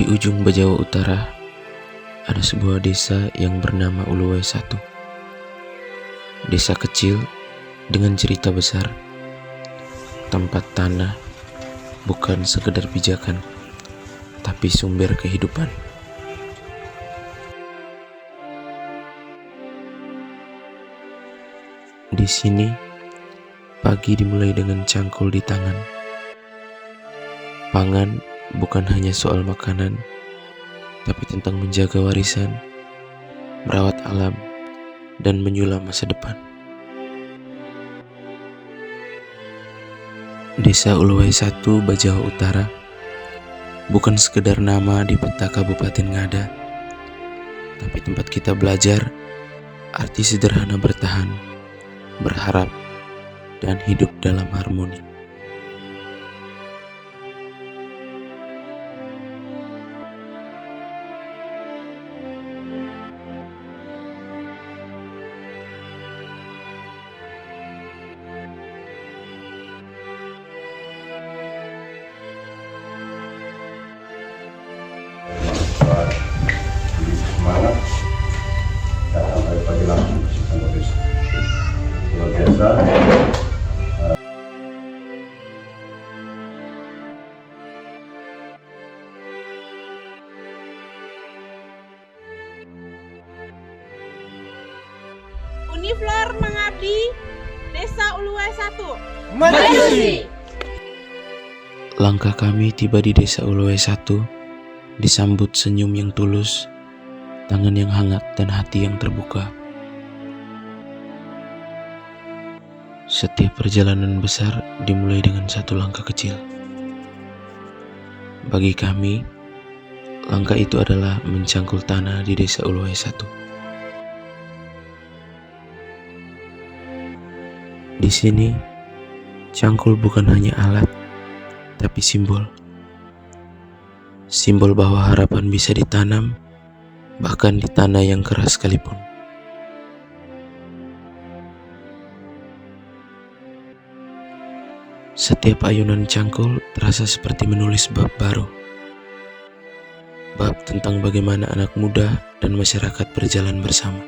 Di ujung Bajawa Utara, ada sebuah desa yang bernama Uluwai Satu. Desa kecil dengan cerita besar. Tempat tanah bukan sekedar pijakan, tapi sumber kehidupan. Di sini, pagi dimulai dengan cangkul di tangan. Pangan bukan hanya soal makanan, tapi tentang menjaga warisan, merawat alam, dan menyulam masa depan. Desa Uluwai Satu, Bajawa Utara, bukan sekedar nama di peta Kabupaten Ngada, tapi tempat kita belajar arti sederhana bertahan, berharap, dan hidup dalam harmoni. Semangat dan sampai pagi langsung sama desa luar biasa. Uniflor mengabdi Desa Uluwai Satu. Majusi. Langkah kami tiba di Desa Uluwai Satu, disambut senyum yang tulus, tangan yang hangat, dan hati yang terbuka. Setiap perjalanan besar dimulai dengan satu langkah kecil. Bagi kami, langkah itu adalah mencangkul tanah di Desa Uluwai Satu. Di sini, cangkul bukan hanya alat, tapi simbol. Simbol bahwa harapan bisa ditanam, bahkan di tanah yang keras sekalipun. Setiap ayunan cangkul terasa seperti menulis bab baru. Bab tentang bagaimana anak muda dan masyarakat berjalan bersama.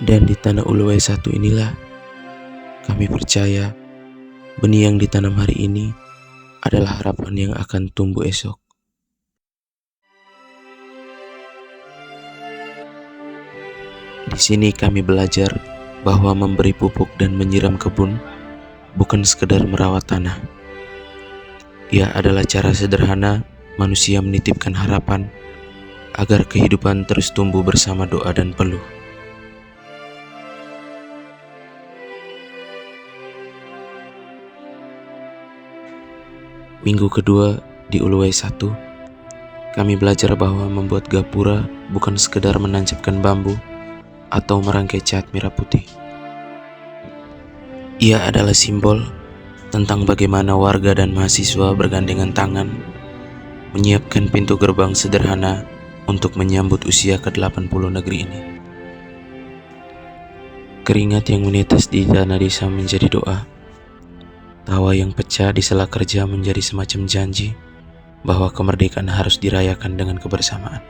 Dan di tanah Uluwai Satu inilah kami percaya benih yang ditanam hari ini adalah harapan yang akan tumbuh esok. Di sini kami belajar bahwa memberi pupuk dan menyiram kebun bukan sekedar merawat tanah. Ia adalah cara sederhana manusia menitipkan harapan agar kehidupan terus tumbuh bersama doa dan peluh. Minggu kedua di Uluwai Satu, kami belajar bahwa membuat gapura bukan sekedar menancapkan bambu atau merangkai cat merah putih. Ia adalah simbol tentang bagaimana warga dan mahasiswa bergandengan tangan menyiapkan pintu gerbang sederhana untuk menyambut usia ke-80 negeri ini. Keringat yang menetes di tanah desa menjadi doa. Tawa yang pecah di sela kerja menjadi semacam janji bahwa kemerdekaan harus dirayakan dengan kebersamaan.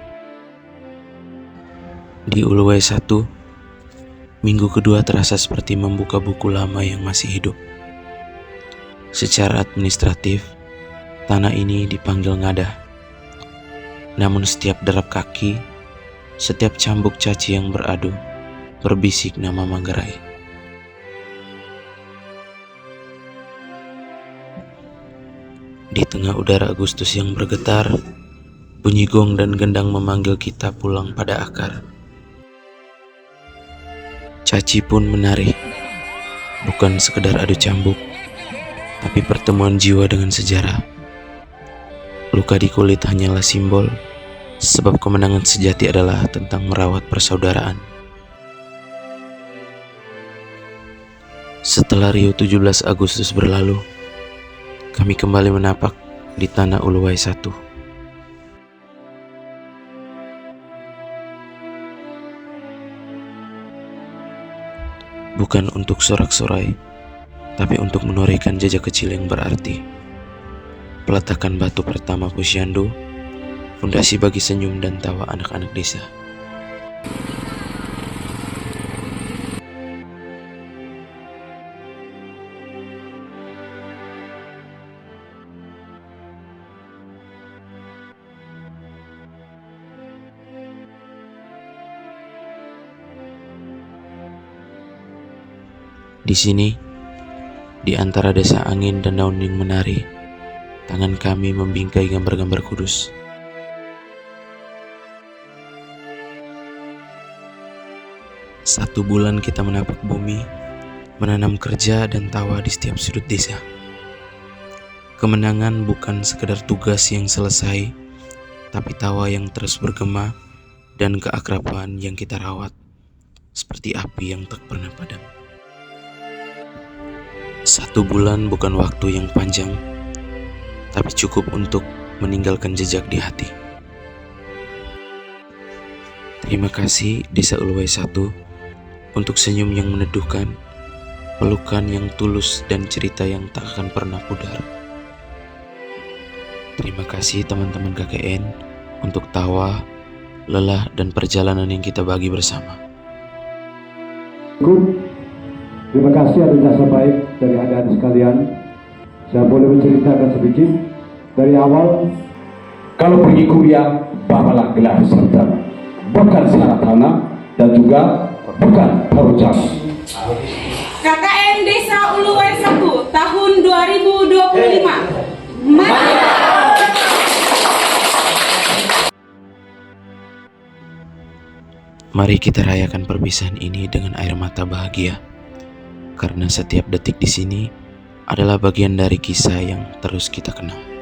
Di Uluwai Satu, minggu kedua terasa seperti membuka buku lama yang masih hidup. Secara administratif, tanah ini dipanggil Ngada. Namun setiap derap kaki, setiap cambuk caci yang beradu, berbisik nama Manggarai. Di tengah udara Agustus yang bergetar, bunyi gong dan gendang memanggil kita pulang pada akar. Caci pun menari, bukan sekedar adu cambuk, tapi pertemuan jiwa dengan sejarah. Luka di kulit hanyalah simbol, sebab kemenangan sejati adalah tentang merawat persaudaraan. Setelah Rio 17 Agustus berlalu, kami kembali menapak di tanah Uluwai Satu. Bukan untuk sorak-sorai, tapi untuk menorehkan jejak kecil yang berarti. Peletakan batu pertama Posyandu, fondasi bagi senyum dan tawa anak-anak desa. Di sini, di antara desa angin dan daun yang menari, tangan kami membingkai gambar-gambar kudus. Satu bulan kita menapak bumi, menanam kerja dan tawa di setiap sudut desa. Kemenangan bukan sekedar tugas yang selesai, tapi tawa yang terus bergema dan keakraban yang kita rawat, seperti api yang tak pernah padam. 1 bulan bukan waktu yang panjang, tapi cukup untuk meninggalkan jejak di hati. Terima kasih Desa Uluwai 1 untuk senyum yang meneduhkan, pelukan yang tulus, dan cerita yang tak akan pernah pudar. Terima kasih teman-teman KKN untuk tawa, lelah, dan perjalanan yang kita bagi bersama. Terima kasih atas jasa baik dari adik-adik sekalian. Saya boleh menceritakan sedikit dari awal. Kalau pergi kuliah, bawalah gelar sarjana, bukan syarat tanah dan juga bukan parujan. KKN Desa Uluwai 1 tahun 2025. Mari. Mari kita rayakan perpisahan ini dengan air mata bahagia. Karena setiap detik di sini adalah bagian dari kisah yang terus kita kenal.